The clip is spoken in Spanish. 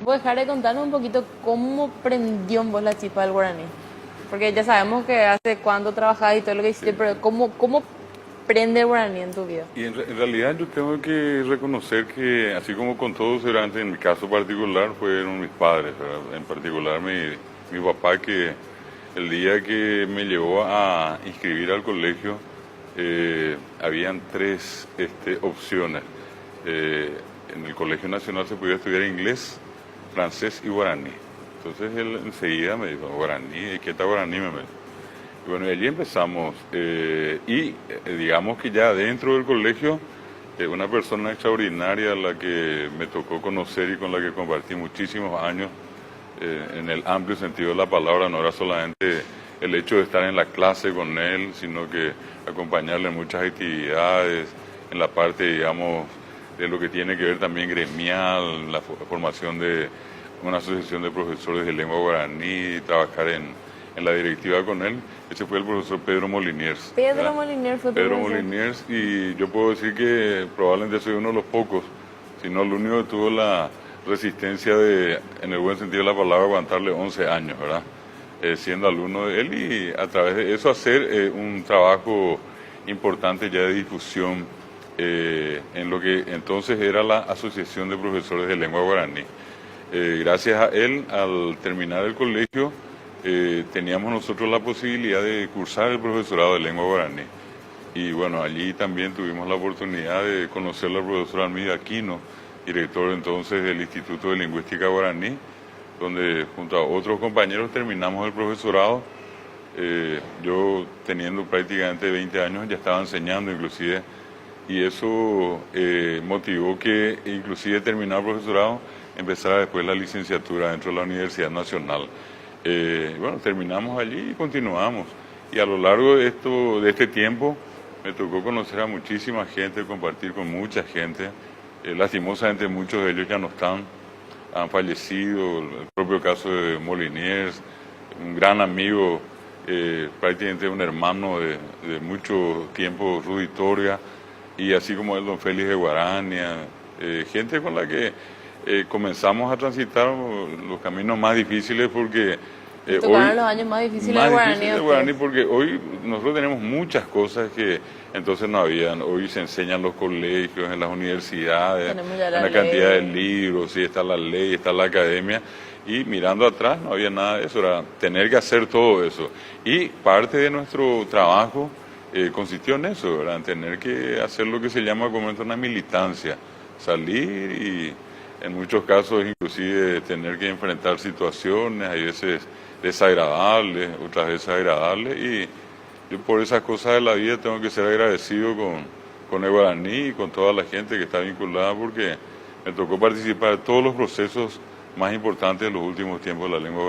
puedes dejar de contarnos un poquito cómo prendió en vos la chispa del guaraní? Porque ya sabemos que hace cuánto trabajás y todo lo que hiciste, pero ¿cómo prende el guaraní en tu vida? Y en realidad yo tengo que reconocer que, así como con todos, seguramente en mi caso particular fueron mis padres, ¿verdad? En particular mi papá, que el día que me llevó a inscribir al colegio, habían tres opciones. En el Colegio Nacional se podía estudiar inglés, francés y guaraní. Entonces él enseguida me dijo, guaraní, ¿qué tal guaraní? Y bueno, y allí empezamos. Digamos que ya dentro del colegio, una persona extraordinaria a la que me tocó conocer y con la que compartí muchísimos años, en el amplio sentido de la palabra, no era solamente el hecho de estar en la clase con él, sino que acompañarle en muchas actividades, en la parte, digamos, de lo que tiene que ver también gremial, la formación de una asociación de profesores de lengua guaraní, trabajar en la directiva con él. Ese fue el profesor Pedro Moliniers. Pedro Moliniers fue Pedro profesor. Moliniers, y yo puedo decir que probablemente soy uno de los pocos, si no el único que tuvo la resistencia de, en el buen sentido de la palabra, aguantarle 11 años, ¿verdad? Siendo alumno de él, y a través de eso hacer un trabajo importante ya de difusión en lo que entonces era la Asociación de Profesores de Lengua Guaraní. Gracias a él, al terminar el colegio, teníamos nosotros la posibilidad de cursar el profesorado de lengua guaraní. Y bueno, allí también tuvimos la oportunidad de conocer al profesor Almida Aquino, director entonces del Instituto de Lingüística Guaraní, donde junto a otros compañeros terminamos el profesorado. Yo, teniendo prácticamente 20 años, ya estaba enseñando inclusive, y eso motivó que inclusive terminar el profesorado, empezara después la licenciatura dentro de la Universidad Nacional. Bueno, terminamos allí y continuamos. Y a lo largo de este tiempo me tocó conocer a muchísima gente, compartir con mucha gente. Lastimosamente muchos de ellos ya no están, han fallecido. El propio caso de Moliniers, un gran amigo, prácticamente un hermano de mucho tiempo, Rudy Toria, y así como el don Félix de Guarania, gente con la que comenzamos a transitar los caminos más difíciles, porque tocaron los años más difíciles de Guaraní, porque hoy nosotros tenemos muchas cosas que entonces no habían. Hoy se enseñan en los colegios, en las universidades, en la cantidad de libros, sí, está la ley, está la academia, y mirando atrás no había nada de eso, era tener que hacer todo eso. Y parte de nuestro trabajo consistió en eso, ¿verdad? En tener que hacer lo que se llama como una militancia, salir y en muchos casos inclusive tener que enfrentar situaciones, hay veces desagradables, otras veces agradables, y yo por esas cosas de la vida tengo que ser agradecido con el guaraní y con toda la gente que está vinculada, porque me tocó participar de todos los procesos más importantes de los últimos tiempos de la lengua guaraní.